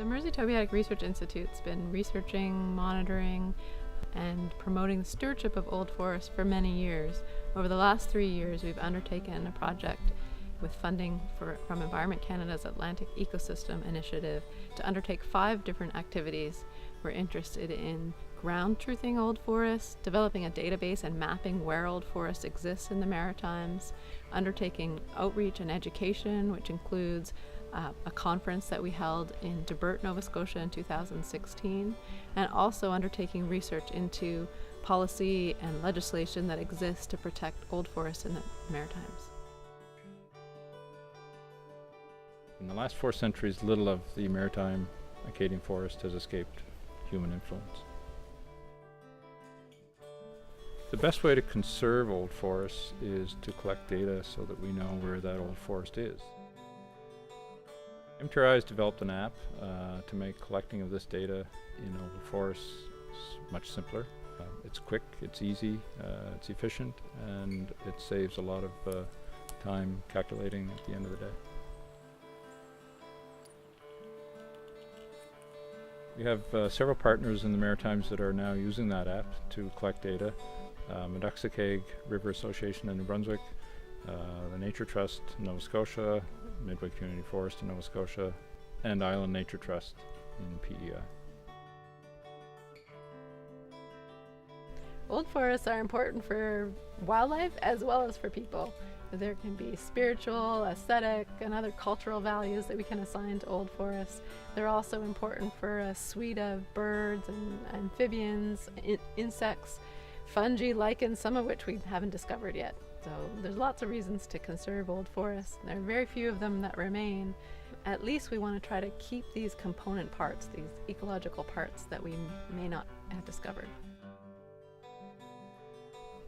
The Mersey-Tobiatic Research Institute's been researching, monitoring, and promoting the stewardship of old forests for many years. Over the last 3 years, we've undertaken a project with funding from Environment Canada's Atlantic Ecosystem Initiative to undertake 5 different activities. We're interested in ground truthing old forests, developing a database and mapping where old forests exist in the Maritimes, undertaking outreach and education, which includes a conference that we held in Debert, Nova Scotia in 2016, and also undertaking research into policy and legislation that exists to protect old forests in the Maritimes. In the last 4 centuries, little of the maritime Acadian forest has escaped human influence. The best way to conserve old forests is to collect data so that we know where that old forest is. MTRI has developed an app to make collecting of this data in old forests much simpler. It's quick, it's easy, it's efficient, and it saves a lot of time calculating at the end of the day. We have several partners in the Maritimes that are now using that app to collect data. Meduxicag River Association in New Brunswick, the Nature Trust in Nova Scotia, Midway Community Forest in Nova Scotia, and Island Nature Trust in PEI. Old forests are important for wildlife as well as for people. There can be spiritual, aesthetic, and other cultural values that we can assign to old forests. They're also important for a suite of birds and amphibians, insects, fungi, lichens, some of which we haven't discovered yet. So there's lots of reasons to conserve old forests. There are very few of them that remain. At least we want to try to keep these component parts, these ecological parts that we may not have discovered.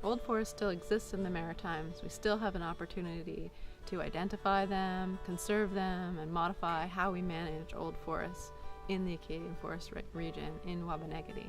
Old forests still exist in the Maritimes. We still have an opportunity to identify them, conserve them, and modify how we manage old forests in the Acadian Forest region in Wabanegedy.